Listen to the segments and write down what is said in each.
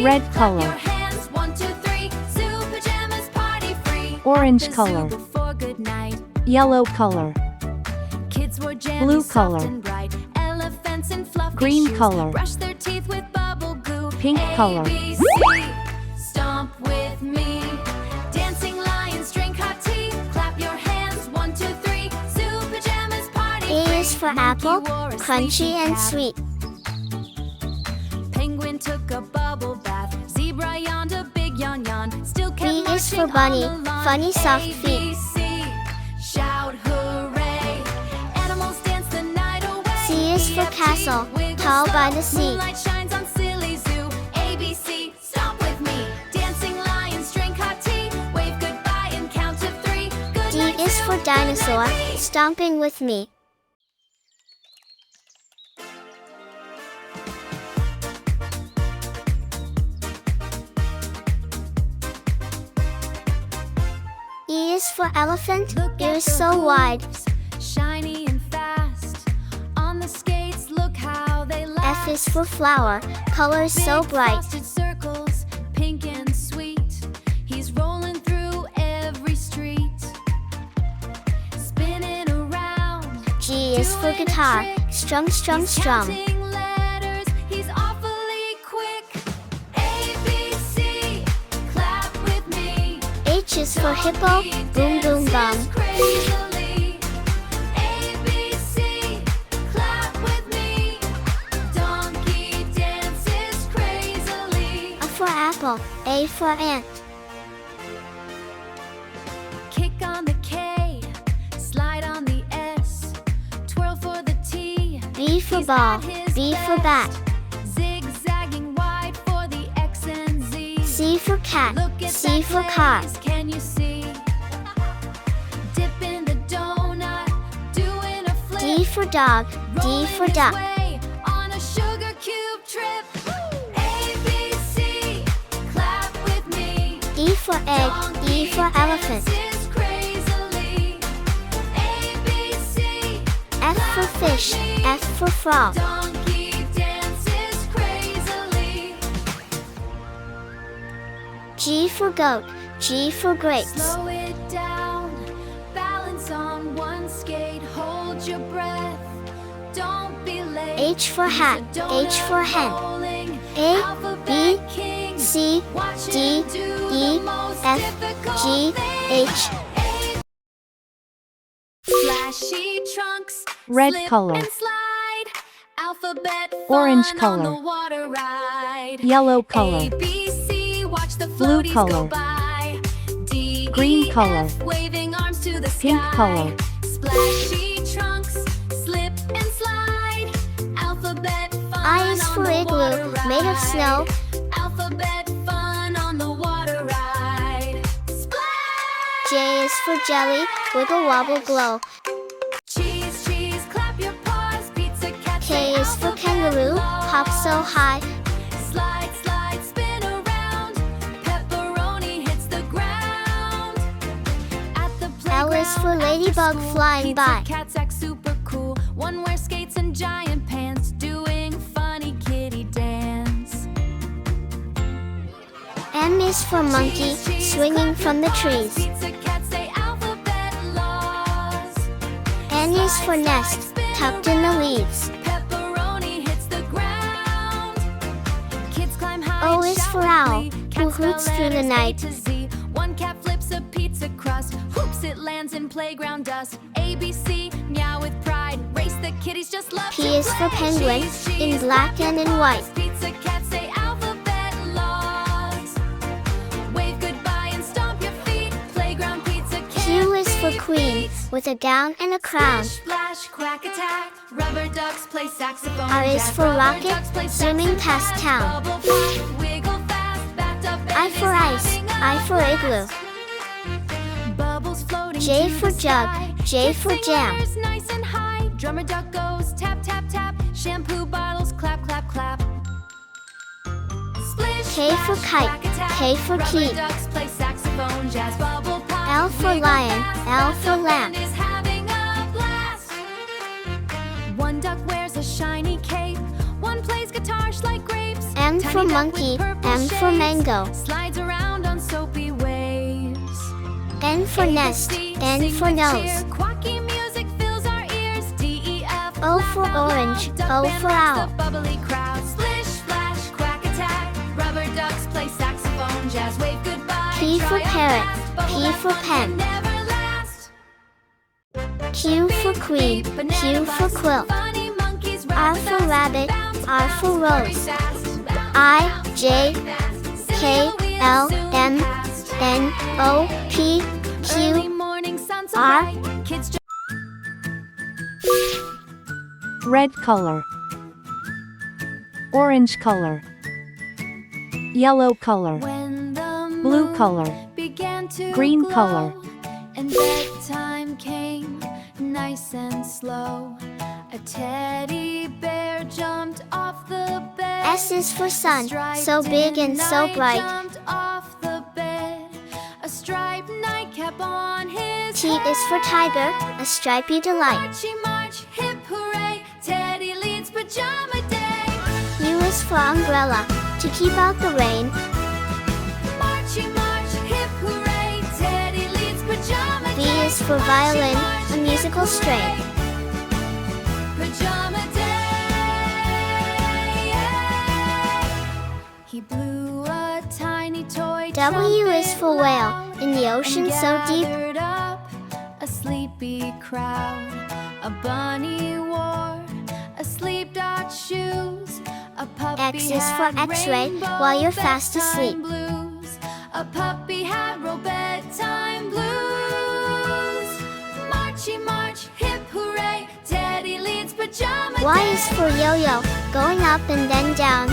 Red Clap color. your hands, 1, 2, 3. Zoo pajamas, party free. Orange At the color. Zoo before good night. Yellow color. Kids wore jammies, Blue soft color. and bright. Elephants and fluffy Green shoes. color. Brush their teeth with bubble goo. Pink color. ABC, stomp with me. Dancing lions drink hot tea. Clap your hands, 1, 2, 3. Zoo pajamas, party free. A is for Monkey apple, wore a crunchy sleepy and cap. sweet. Penguin took a bubble bath. Zebra yawned a big yawn yawn. Still kept B is marching for bunny, on the lawn. funny soft feet. ABC, shout hooray. Animals dance the night away. C is for EFG, castle, wiggle tall by slow. the sea. Moonlight shines on silly zoo. ABC, stomp with me. Dancing lions drink hot tea. Wave goodbye and count to 3. Good D night, is zoo. for Good night, dinosaur, me. stomping with me. E is for elephant, Look at ears the so wide. hooves, shiny and fast. On the skates, look how they laugh. F is for flower, colors so Big bright. frosted circles, pink and sweet. He's rolling through every street, spinning around. G is for doing a guitar, trick. strum, strum, He's strum. counting letters, he's awfully quick. A, B, C, clap with me. H is for hippo, boom, boom, bum. Crazily. A, B, C, clap with me. Donkey dances crazily. A for apple, A for ant. Kick on the K, slide on the S, twirl for the T. B for He's ball, at his B for bat. best. Zigzagging wide for the X and Z. C for cat, Look at C that for car. glaze, can you see? Dip in the donut, doing a flip. D for dog, D Rolling for his duck. way on a sugar cube trip. A, B, C, clap with me. E for egg, E for elephant. Dances crazily. A, B, C, F for fish, F for frog. donkey dances crazily. G for goat, G for grapes. Slow it down, balance on one skate, hold your breath, don't be late. H for He's hat, a donut H for hen. rolling, A, alphabet B, king. C, Watch D, him do E, the most F, difficult G, thing. H. A, flashy trunks, Red slip color. and slide. Alphabet Orange fun color. on the water ride. Yellow color. A, B, C, watch the Blue floaties color. go by. D, Green E, color. F, waving arms to the Pink sky. color. Splashy trunks, slip and slide. Alphabet fun I is on for the igloo, water made of ride. snow. Alphabet fun on the water ride. Splash! J is for jelly, wiggle wobble glow. Cheese, cheese, clap your paws. Pizza cat, K say is for alphabet kangaroo, hop so laws. high. Slide, slide, spin around. Pepperoni hits the ground. At the L is for playground after ladybug school, flying pizza by. cats act super cool. One wears skates and giant pants, doing funny kitty dance. M is for monkey, Cheese, cheese, swinging clap from your the paws. trees. Pizza cats say alphabet laws. N is for nest, tucked in the leaves. Pepperoni hits the ground. Kids climb high O and is shout for with owl, glee. who Cats spell hoots through the letters A night. to Z. One cat flips a pizza crust. Hoops, it lands in playground dust. A, B, C, meow with pride. Race the kitties just love P to is for play. penguin, Cheese, in cheese, black clap your and in paws. white. Pizza cats say alphabet laws. Wave goodbye and stomp your feet. Playground pizza can't Q is for be queen, beat. with a gown and a crown. Splash, splash, quack attack. Rubber ducks play saxophone. R is jazz. for Rubber rocket, ducks play zooming sax and past jazz. town. Bubble pop, wiggle fast, bathtub I babies for ice, having a I for igloo. blast. Bubbles floating J to for the jug, sky. J Kids for sing jam. letters nice and high. Drummer duck goes tap tap tap. Shampoo bottles clap clap clap. Splish, K for splash, kite, quack attack. K for Rubber key. ducks play saxophone, jazz, bubble pop. L for wiggle lion, fast, L for bathtub lamp. band is having a blast. One duck wears a shiny cape. One plays guitar like grapes. M M for monkey, M for mango. Slides around on soapy waves. N for nest, N for nose. Quacky music fills our ears. D-E-F. O for orange, O for owl. Bubbly crowd. Splish, splash, quack attack. Rubber ducks play saxophone. Jazz wave goodbye. P for parrot, P for pen. Q for queen, Q for quilt. R for rabbit, R for rose. I, J, K, L, M, N, O, P, Q, R. Red color, orange color, yellow color, blue color, green color. And bedtime came, nice and slow. A teddy bear jumped off the bed. S is for sun, so big and so bright. Jumped off the bed. A striped nightcap on his T is for tiger, a stripy delight. Marchy march, hip hooray, Teddy leads pajama day. U is for umbrella, to keep out the rain. Marchy march, hip hooray, Teddy leads pajama day. V is for violin, a musical strain. Pajama day. He blew a tiny toy W is trumpet for whale, loud in the ocean and so deep. gathered up a sleepy crowd. A bunny wore a sleep-dot shoes. A puppy X is for had X-ray, rainbow while you're fast asleep. bedtime blues. A puppy had roll bedtime blues. Marchy march, hip hooray, Teddy leads pajama Y day. is for yo-yo, going up and then down.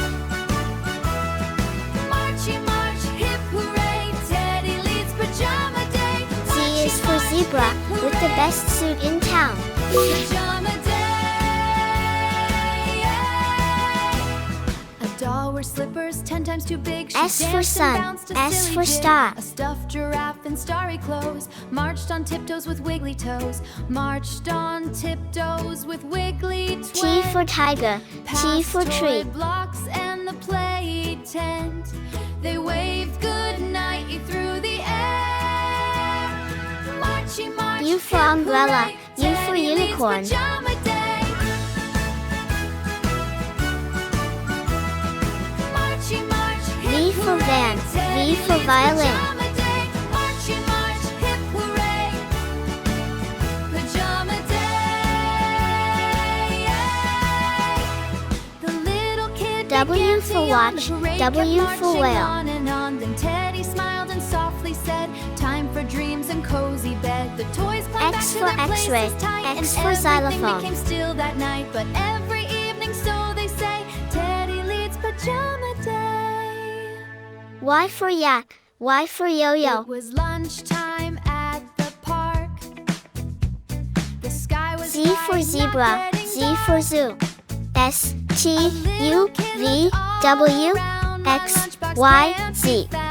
Marchy march, hip hooray, Teddy leads pajama day. Z is for zebra, with the best suit in town. Pajama day. A doll wears slippers 10 times too big. She S for danced and sun, bounced a S silly for jig. star. A stuffed giraffe in starry clothes marched on tiptoes with wiggly toes. Marched on tiptoes with wiggly twins. T for tiger, T for Past tree. toy blocks and the play tent. They waved good night through the air. Marchy march, U for hip umbrella, hooray, U for Teddy leads unicorn. pajama day. Marchy march, V hip for van, hooray, V Teddy for leads violin. pajama day. Marchy march, hip hooray, pajama day. The little kid W began to for yawn. watch, The parade W kept for marching whale. on and on. Then Teddy smiled and softly said, "Time for dreams and cozy bed." The toys climbed X back to for their X-ray, places tight, X and for everything xylophone. became still that night. But every evening, so they say, Teddy leads pajama day. Y for yak, Y for yo-yo. It was lunchtime at the park. The sky was Z for bright, zebra, not getting Z for dark. zoo. S, T, A little U, kid V, looked all W, around. My X, lunchbox Y, can't be Z. found.